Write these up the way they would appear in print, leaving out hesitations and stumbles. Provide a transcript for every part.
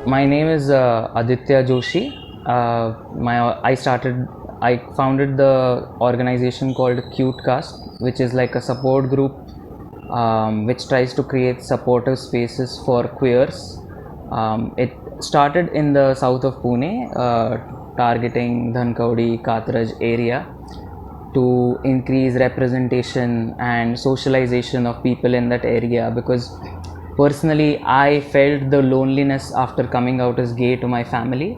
My name is Aditya Joshi. I founded the organization called Cute Cast, which is like a support group which tries to create supportive spaces for queers. It started in the south of Pune, targeting Dhankaudi, Katraj area to increase representation and socialization of people in that area, because personally I felt the loneliness after coming out as gay to my family,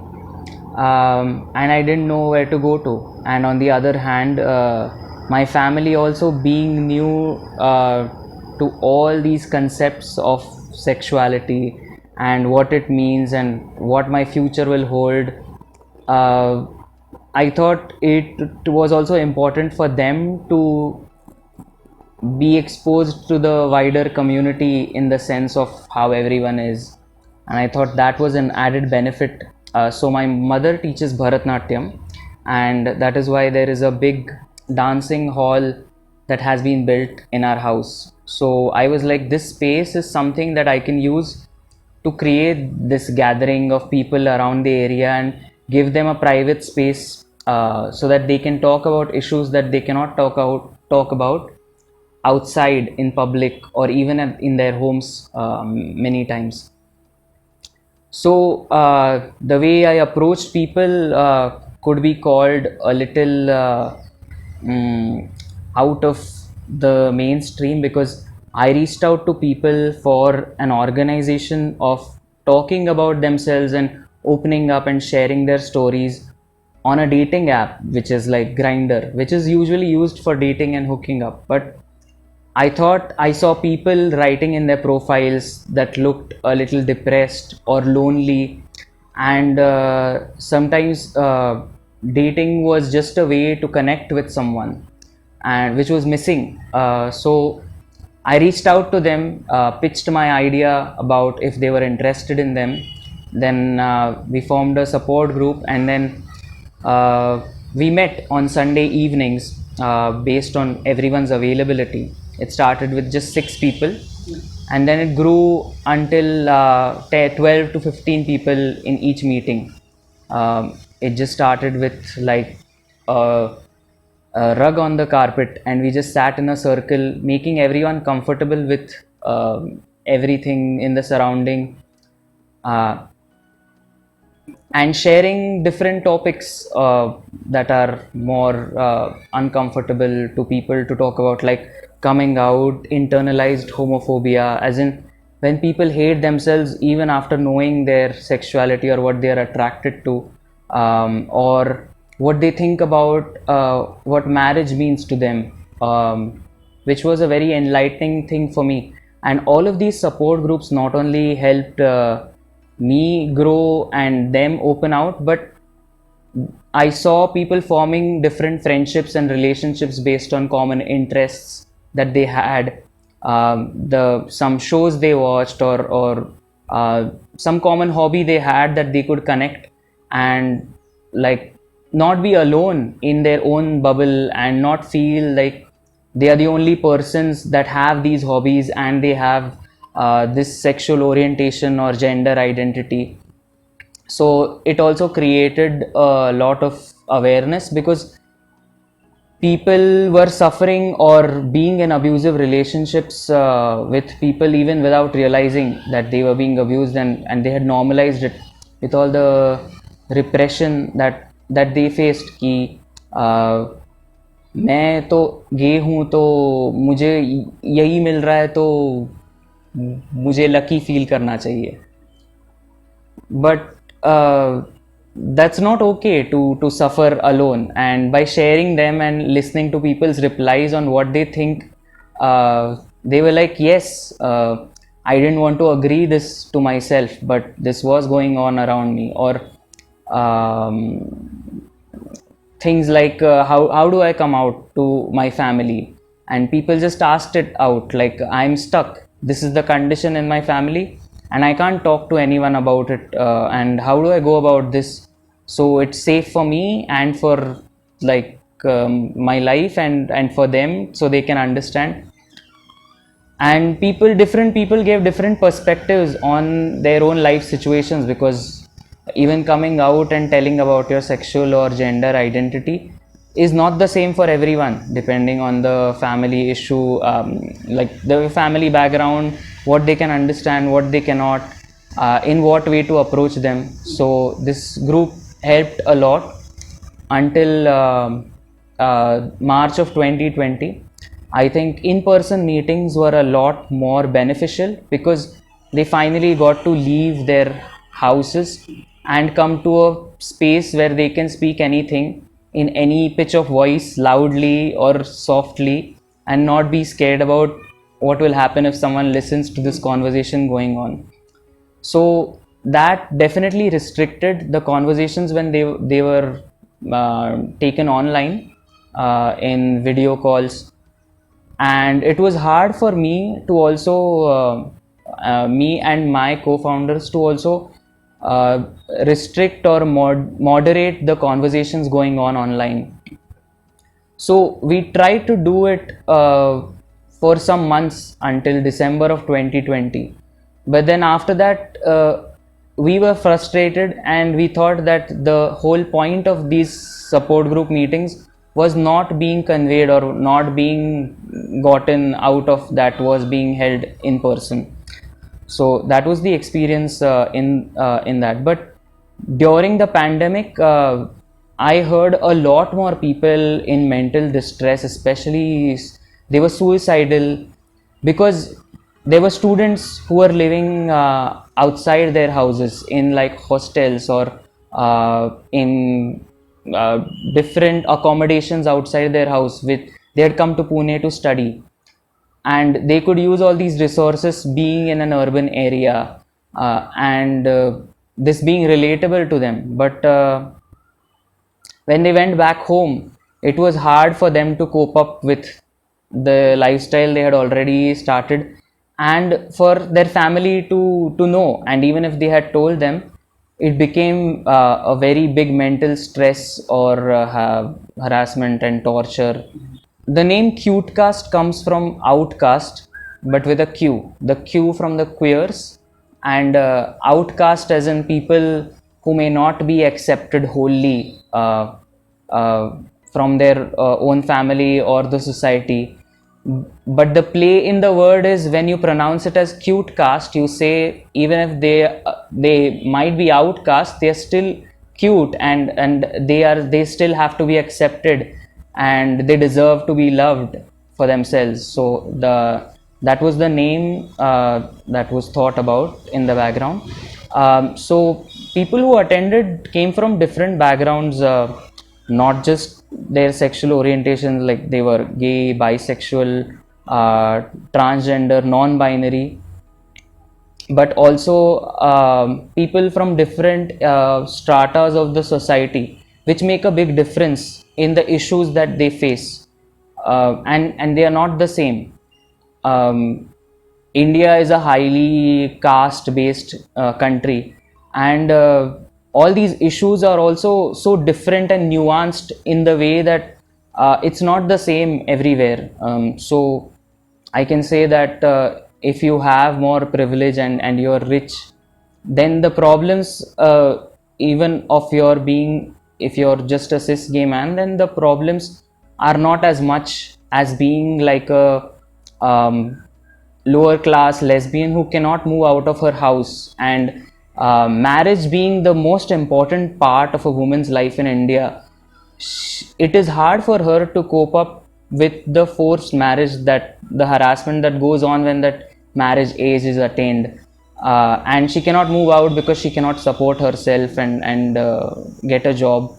and I didn't know where to go to. And on the other hand, my family also being new to all these concepts of sexuality and what it means and what my future will hold, uh, I thought it was also important for them to be exposed to the wider community in the sense of how everyone is. And I thought that was an added benefit. So my mother teaches Bharatnatyam, and that is why there is a big dancing hall that has been built in our house. So I was like, this space is something that I can use to create this gathering of people around the area and give them a private space, so that they can talk about issues that they cannot talk about outside in public or even in their homes many times. So the way I approached people could be called a little out of the mainstream, because I reached out to people for an organization of talking about themselves and opening up and sharing their stories on a dating app, which is like Grinder, which is usually used for dating and hooking up. But I thought I saw people writing in their profiles that looked a little depressed or lonely, and sometimes dating was just a way to connect with someone, and which was missing. So I reached out to them, pitched my idea about if they were interested in them. Then we formed a support group, and then we met on Sunday evenings based on everyone's availability. It started with just 6 people, and then it grew until 12 to 15 people in each meeting. It just started with like a rug on the carpet, and we just sat in a circle, making everyone comfortable with everything in the surrounding. Uh, and sharing different topics that are more uncomfortable to people to talk about, like coming out, internalized homophobia, as in when people hate themselves even after knowing their sexuality or what they are attracted to, or what they think about what marriage means to them, which was a very enlightening thing for me. And all of these support groups not only helped me grow and them open out, but I saw people forming different friendships and relationships based on common interests that they had, the some shows they watched, or some common hobby they had that they could connect and like not be alone in their own bubble and not feel like they are the only persons that have these hobbies and they have this sexual orientation or gender identity. So it also created a lot of awareness, because people were suffering or being in abusive relationships with people even without realizing that they were being abused, and they had normalized it with all the repression that they faced कि मैं तो गे हूँ तो मुझे यही मिल रहा है, तो मुझे लकी फील करना चाहिए. But that's not okay to suffer alone. And by sharing them and listening to people's replies on what they think, they were like, yes, I didn't want to agree this to myself, but this was going on around me. Or things like how do I come out to my family, and people just asked it out, like, I'm stuck, this is the condition in my family and I can't talk to anyone about it, and how do I go about this so it's safe for me and for like my life and for them, so they can understand. and different people gave different perspectives on their own life situations, because even coming out and telling about your sexual or gender identity is not the same for everyone, depending on the family issue, like the family background, what they can understand, what they cannot, in what way to approach them. So this group helped a lot until March of 2020. I think in-person meetings were a lot more beneficial, because they finally got to leave their houses and come to a space where they can speak anything in any pitch of voice, loudly or softly, and not be scared about what will happen if someone listens to this conversation going on. So that definitely restricted the conversations when they were taken online, in video calls. And it was hard for me to also me and my co-founders to also restrict or moderate the conversations going on online. So we tried to do it for some months until December of 2020. But then after that, we were frustrated, and we thought that the whole point of these support group meetings was not being conveyed or not being gotten out of, that was being held in person. So that was the experience in that. But during the pandemic, I heard a lot more people in mental distress, especially they were suicidal, because there were students who were living outside their houses in like hostels or in different accommodations outside their house. They had come to Pune to study, and they could use all these resources being in an urban area, and this being relatable to them. But when they went back home, it was hard for them to cope up with the lifestyle they had already started, and for their family to know. And even if they had told them, it became a very big mental stress or harassment and torture. The name cute cast comes from outcast, but with a Q. The Q from the queers, and outcast as in people who may not be accepted wholly uh, from their own family or the society. But the play in the word is, when you pronounce it as cute cast, you say even if they might be outcast, they are still cute, and they still have to be accepted, and they deserve to be loved for themselves. So that was the name that was thought about in the background. So people who attended came from different backgrounds, not just their sexual orientation, like they were gay, bisexual, transgender, non-binary, but also people from different stratas of the society, which make a big difference in the issues that they face, and they are not the same. India is a highly caste-based country, and all these issues are also so different and nuanced in the way that it's not the same everywhere. So I can say that if you have more privilege and you're rich, then the problems, even of your being, if you're just a cis gay man, then the problems are not as much as being like a lower class lesbian who cannot move out of her house. And marriage being the most important part of a woman's life in India, it is hard for her to cope up with the forced marriage, that the harassment that goes on when that marriage age is attained, and she cannot move out because she cannot support herself and get a job.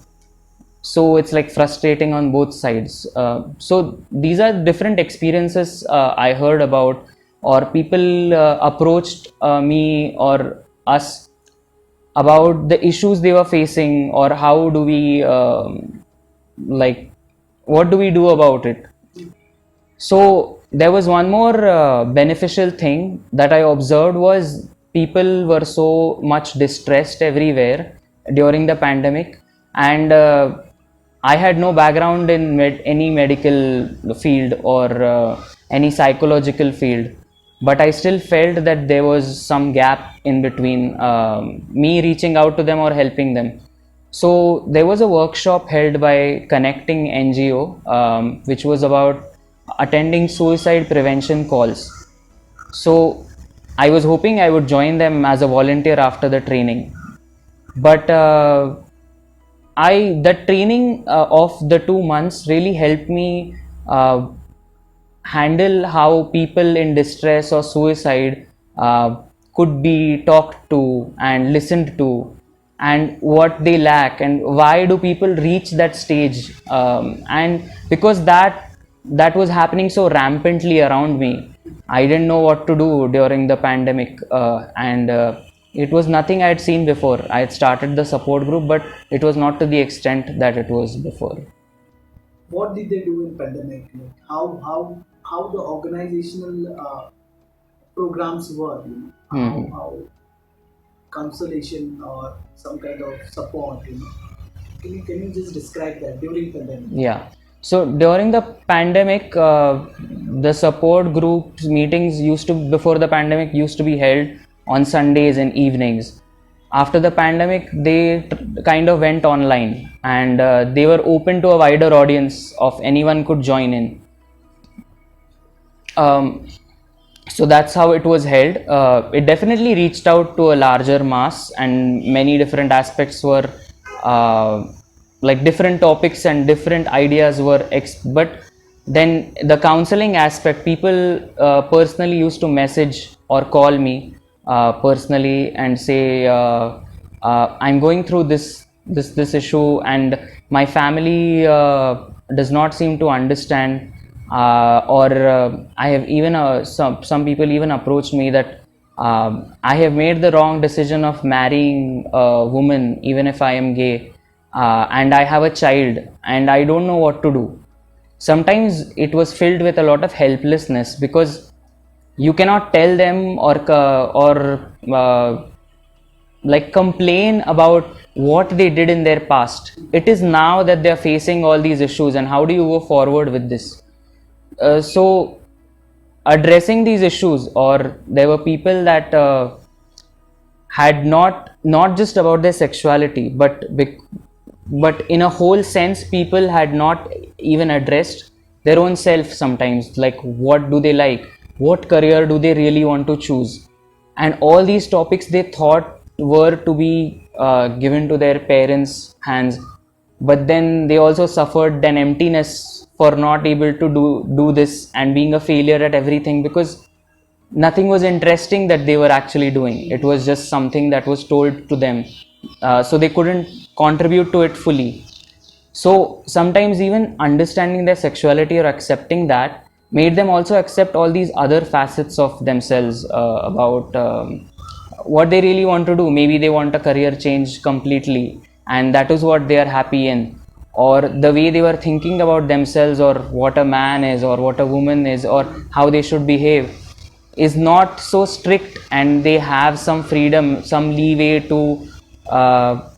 So it's like frustrating on both sides. So these are different experiences I heard about, or people approached me or us about the issues they were facing, or how do we like what do we do about it. So there was one more beneficial thing that I observed, was people were so much distressed everywhere during the pandemic, and I had no background in any medical field or any psychological field. but I still felt that there was some gap in between me reaching out to them or helping them. So there was a workshop held by Connecting NGO, which was about attending suicide prevention calls. So I was hoping I would join them as a volunteer after the training, but the training of the 2 months really helped me uh, handle how people in distress or suicide could be talked to and listened to, and what they lack and why do people reach that stage, and because that was happening so rampantly around me, I didn't know what to do during the pandemic, and it was nothing I had seen before. I had started the support group, but it was not to the extent that it was before. What did they do in pandemic? Like how the organizational programs were? Hmm. How consolation or some kind of support? Can you just describe that during pandemic? Yeah. So during the pandemic, the support groups meetings before the pandemic used to be held on Sundays and evenings. After the pandemic, they kind of went online, and they were open to a wider audience of anyone could join in. Um, so that's how it was held. It definitely reached out to a larger mass, and many different aspects were uh, like different topics and different ideas were but then the counseling aspect, people personally used to message or call me personally and say, I'm going through this issue, and my family does not seem to understand, or I have even some people even approached me that I have made the wrong decision of marrying a woman even if I am gay, and I have a child and I don't know what to do. Sometimes it was filled with a lot of helplessness because you cannot tell them or like complain about what they did in their past. It is now that they are facing all these issues, and how do you go forward with this? So addressing these issues, or there were people that had not just about their sexuality, but in a whole sense, people had not even addressed their own self sometimes, like what do they like, what career do they really want to choose, and all these topics they thought were to be given to their parents hands, but then they also suffered an emptiness for not able to do this and being a failure at everything, because nothing was interesting that they were actually doing. It was just something that was told to them, so they couldn't contribute to it fully. So sometimes even understanding their sexuality or accepting that made them also accept all these other facets of themselves, about what they really want to do. Maybe they want a career change completely, and that is what they are happy in, or the way they were thinking about themselves, or what a man is or what a woman is or how they should behave is not so strict, and they have some freedom, some leeway to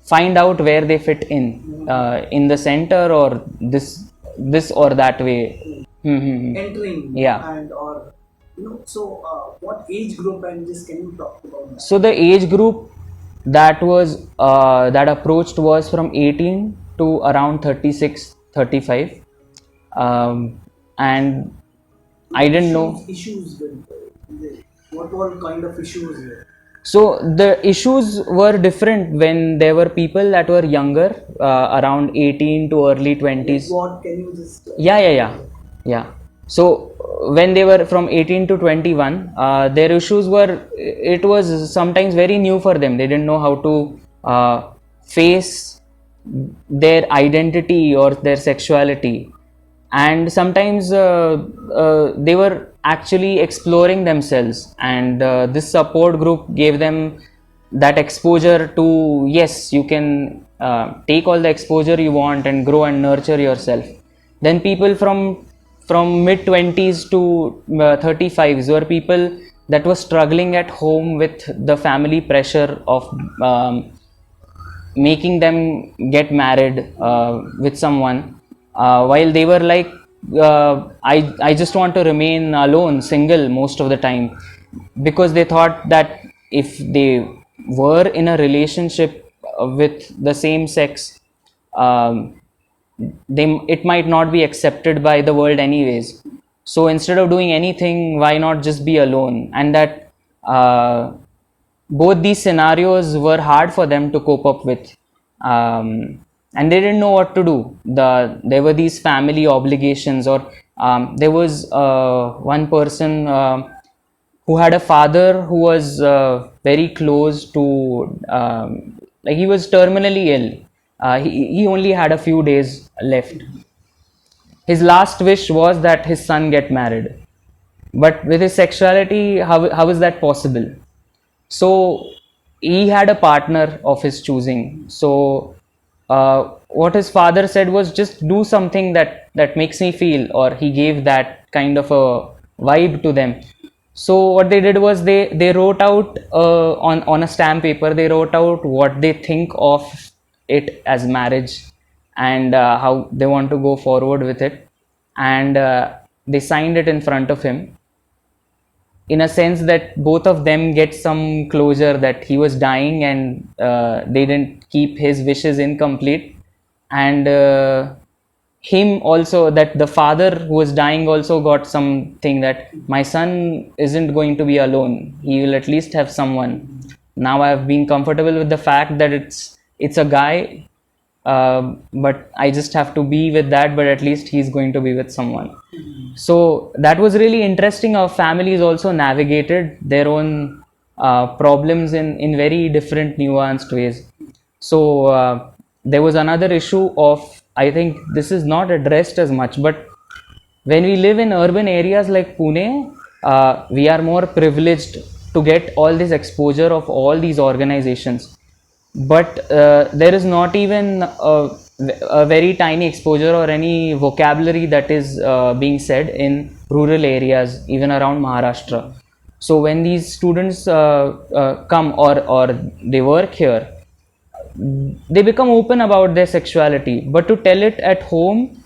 find out where they fit in the center, or this or that way. Entering Yeah. and or so what age group, and just can you talk about that? So the age group that approached was from 18 to around 36, 35, and I didn't know. Issues with what all kind of issues here? So the issues were different when there were people that were younger, around 18 to early 20s. What can you just Yeah. So when they were from 18 to 21, their issues were, it was sometimes very new for them. They didn't know how to face their identity or their sexuality, and sometimes they were actually exploring themselves, and this support group gave them that exposure to, yes, you can take all the exposure you want and grow and nurture yourself. Then people from mid 20s to 35s were people that were struggling at home with the family pressure of making them get married with someone, while they were like I just want to remain alone, single most of the time, because they thought that if they were in a relationship with the same sex, um, it might not be accepted by the world anyways. So instead of doing anything, why not just be alone? And that both these scenarios were hard for them to cope up with, and they didn't know what to do. There were these family obligations, or there was one person who had a father who was very close to, like, he was terminally ill. He only had a few days left. His last wish was that his son get married, but with his sexuality, how is that possible? So he had a partner of his choosing. So what his father said was, just do something that makes me feel, or he gave that kind of a vibe to them. So what they did was, they wrote out on a stamp paper, they wrote out what they think of it as marriage, and how they want to go forward with it, and they signed it in front of him, in a sense that both of them get some closure, that he was dying and they didn't keep his wishes incomplete, and him also, that the father who was dying also got something, that my son isn't going to be alone, he will at least have someone. Now I've been comfortable with the fact that it's a guy, but I just have to be with that, but at least he's going to be with someone. So that was really interesting. Our families also navigated their own problems in very different, nuanced ways. So there was another issue of, I think this is not addressed as much, but when we live in urban areas like Pune, we are more privileged to get all this exposure of all these organizations, but there is not even a very tiny exposure or any vocabulary that is being said in rural areas, even around Maharashtra. So when these students come, or they work here, they become open about their sexuality, but to tell it at home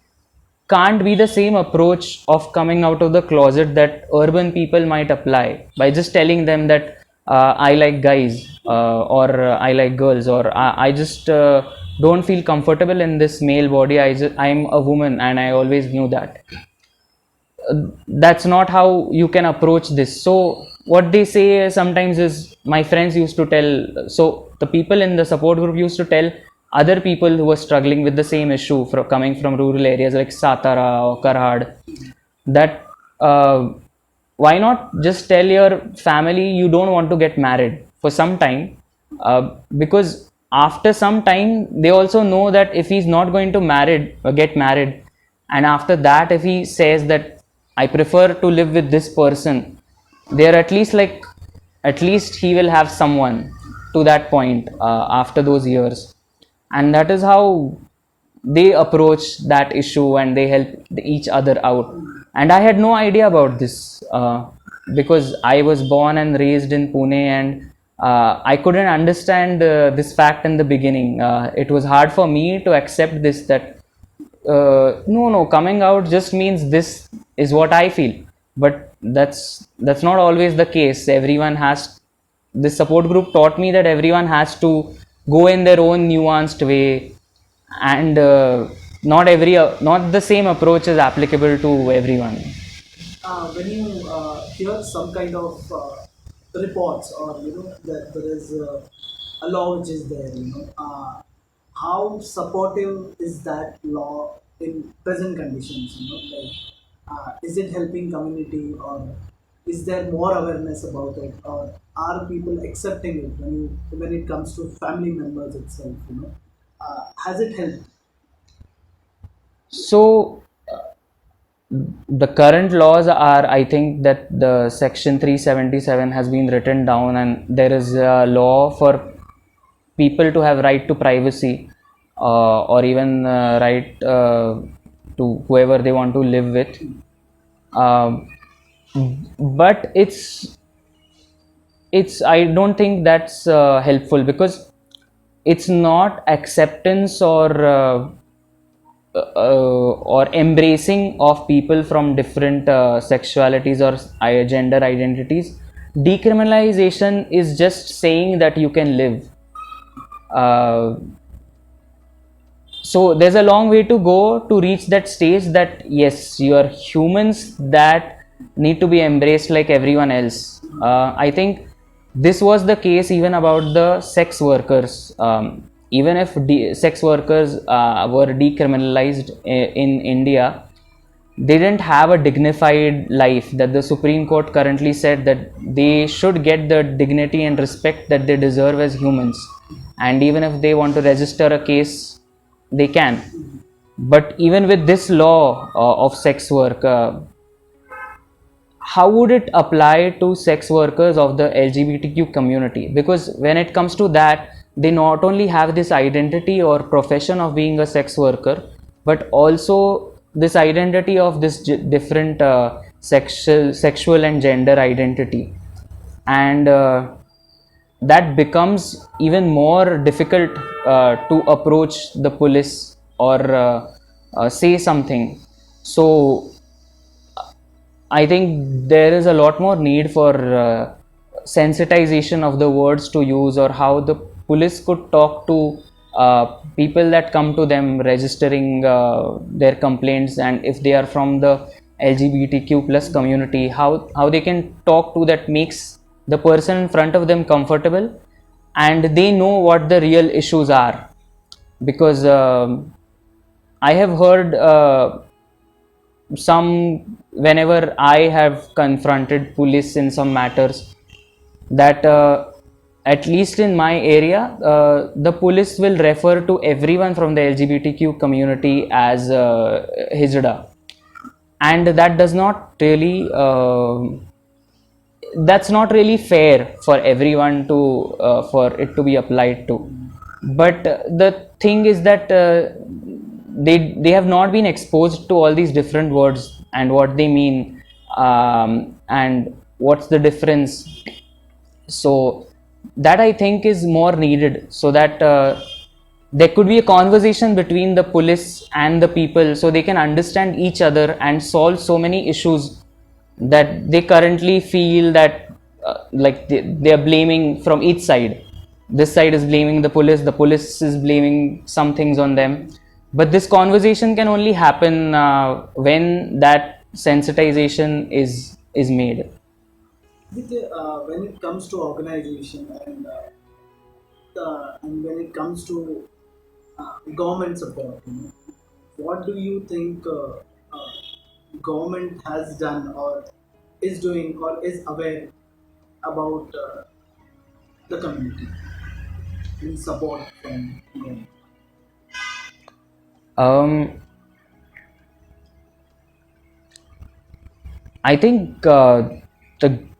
can't be the same approach of coming out of the closet that urban people might apply by just telling them that I like guys, or I like girls, or I just don't feel comfortable in this male body. I'm a woman and I always knew that. That's not how you can approach this. So what they say sometimes is, my friends used to tell, so the people in the support group used to tell other people who were struggling with the same issue, coming from rural areas like Satara or Karhad, that why not just tell your family you don't want to get married for some time, because after some time they also know that if he's not going to get married, and after that if he says that I prefer to live with this person, they're at least like, at least he will have someone to that point after those years. And that is how they approach that issue, and they help each other out. And I had no idea about this, because I was born and raised in Pune, and I couldn't understand this fact in the beginning. It was hard for me to accept this, that no, coming out just means this is what I feel, but that's not always the case. Everyone has, this support group taught me that everyone has to go in their own nuanced way, and not the same approach is applicable to everyone. When you hear some kind of reports, or that there is a law which is there, how supportive is that law in present conditions? Like, is it helping community, or is there more awareness about it, or are people accepting it when it comes to family members itself? Has it helped? So the current laws are, I think that the section 377 has been written down, and there is a law for people to have right to privacy, or even right to whoever they want to live with. Um, but it's I don't think that's helpful, because it's not acceptance, or or embracing of people from different sexualities or gender identities. Decriminalization is just saying that you can live. Uh, so there's a long way to go to reach that stage that yes, you are humans that need to be embraced like everyone else. I think this was the case even about the sex workers. Even if sex workers were decriminalized in India, they didn't have a dignified life. That the Supreme Court currently said that they should get the dignity and respect that they deserve as humans, and even if they want to register a case, they can. But even with this law of sex work, how would it apply to sex workers of the LGBTQ community? Because when it comes to that, they not only have this identity or profession of being a sex worker, but also this identity of this different sexual and gender identity. And that becomes even more difficult to approach the police or say something. So I think there is a lot more need for sensitization of the words to use, or how the police could talk to people that come to them registering their complaints, and if they are from the LGBTQ plus community, how they can talk to that makes the person in front of them comfortable and they know what the real issues are. Because I have heard whenever I have confronted police in some matters, that at least in my area, the police will refer to everyone from the LGBTQ community as hijda, and that does not really that's not really fair for everyone to for it to be applied to. But the thing is that they have not been exposed to all these different words and what they mean, and what's the difference. So that I think is more needed, so that there could be a conversation between the police and the people, so they can understand each other and solve so many issues that they currently feel that like they are blaming from each side. This side is blaming the police is blaming some things on them. But this conversation can only happen when that sensitization is made. When it comes to organization and when it comes to government support, what do you think government has done or is doing or is aware about the community in support from government? um, I think the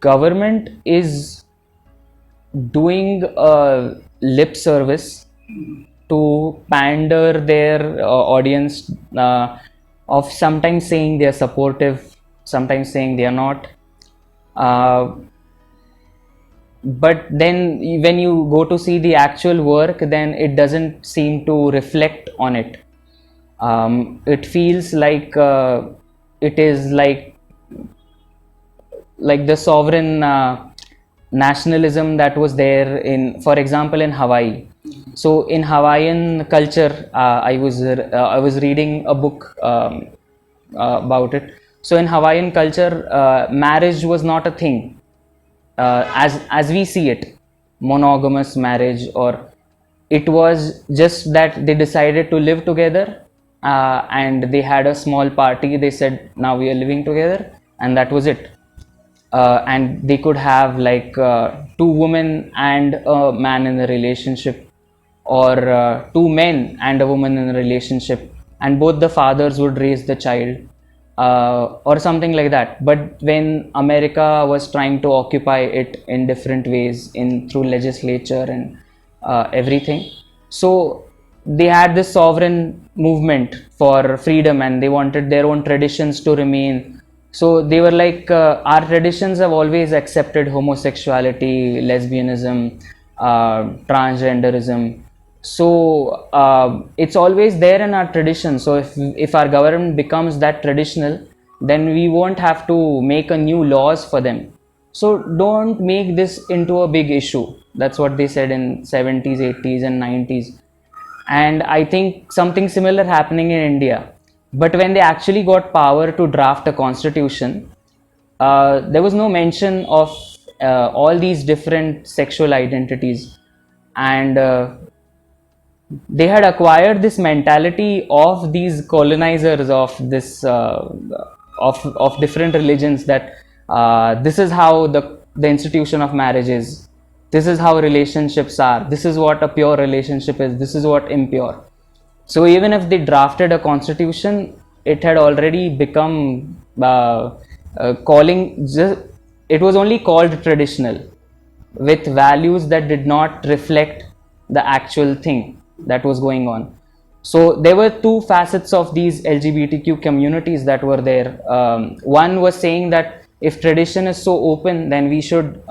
government is doing a lip service to pander their audience, of sometimes saying they are supportive, sometimes saying they are not. Uh, but then when you go to see the actual work, then it doesn't seem to reflect on it. It feels like it is like the sovereign nationalism that was there in, for example, in Hawaii. So in Hawaiian culture, I was reading a book about it. So in Hawaiian culture, marriage was not a thing as we see it, monogamous marriage, or it was just that they decided to live together, and they had a small party. They said, now we are living together, and that was it. And they could have like two women and a man in a relationship, or two men and a woman in a relationship, and both the fathers would raise the child, or something like that. But when America was trying to occupy it in different ways, in through legislature and everything, so they had this sovereign movement for freedom, and they wanted their own traditions to remain. So they were like, our traditions have always accepted homosexuality, lesbianism, transgenderism, So it's always there in our tradition. So if our government becomes that traditional, then we won't have to make a new laws for them. So don't make this into a big issue. That's what they said in 70s, 80s and 90s. And I think something similar happening in India. But when they actually got power to draft a constitution, there was no mention of all these different sexual identities. And they had acquired this mentality of these colonizers of this of different religions, that this is how the institution of marriage is, this is how relationships are, this is what a pure relationship is, this is what impure. So even if they drafted a constitution, it had already become calling just, it was only called traditional, with values that did not reflect the actual thing that was going on. So there were two facets of these LGBTQ communities that were there. One was saying that if tradition is so open, then we should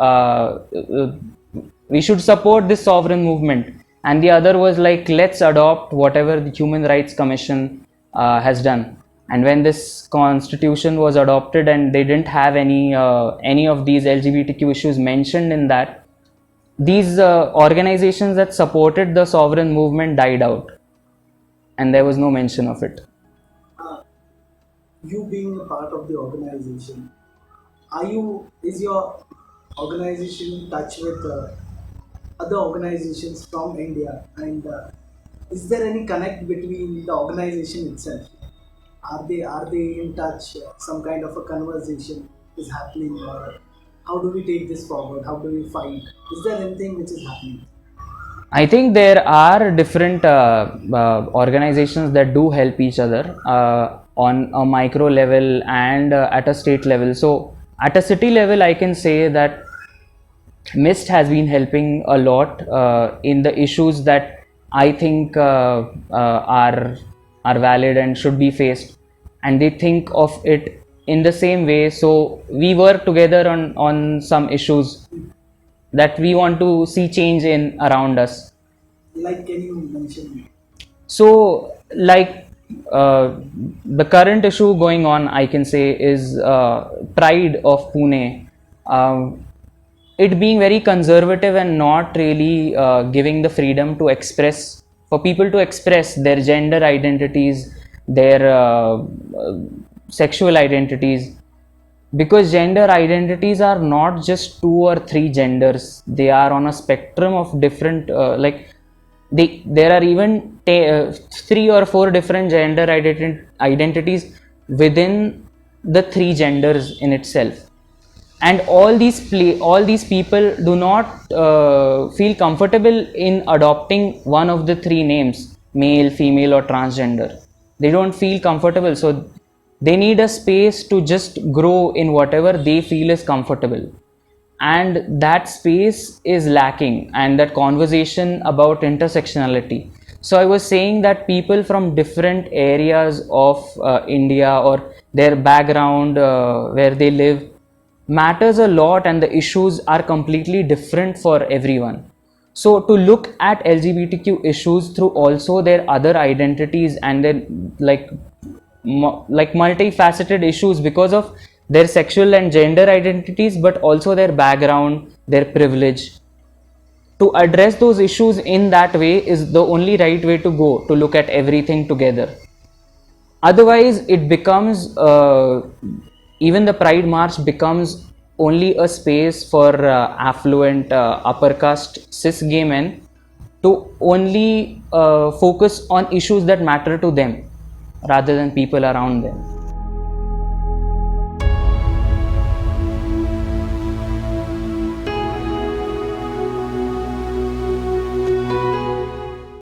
support this sovereign movement. And the other was like, let's adopt whatever the Human Rights Commission has done. And when this constitution was adopted and they didn't have any of these LGBTQ issues mentioned in that, these organizations that supported the sovereign movement died out, and there was no mention of it. Uh, you being a part of the organization, is your organization in touch with other organizations from India, and is there any connect between the organization itself? Are they in touch? Some kind of a conversation is happening, or how do we take this forward? How do we fight? Is there anything which is happening? I think there are different organizations that do help each other on a micro level and at a state level. So at a city level, I can say that Mist has been helping a lot in the issues that I think are valid and should be faced, and they think of it in the same way. So we work together on some issues that we want to see change in around us. Like, can you mention? So, like the current issue going on, I can say, is Pride of Pune. It being very conservative and not really giving the freedom to express, for people to express their gender identities, their sexual identities, because gender identities are not just two or three genders, they are on a spectrum of different there are even three or four different gender identities within the three genders in itself. And all these people do not feel comfortable in adopting one of the three names, male, female or transgender. They don't feel comfortable, so they need a space to just grow in whatever they feel is comfortable, and that space is lacking, and that conversation about intersectionality. So I was saying that people from different areas of India, or their background, where they live, matters a lot, and the issues are completely different for everyone. So to look at LGBTQ issues through also their other identities and their like multifaceted issues because of their sexual and gender identities, but also their background, their privilege, to address those issues in that way is the only right way to go, to look at everything together. Otherwise it becomes even the Pride March becomes only a space for affluent upper caste cis gay men to only focus on issues that matter to them rather than people around them.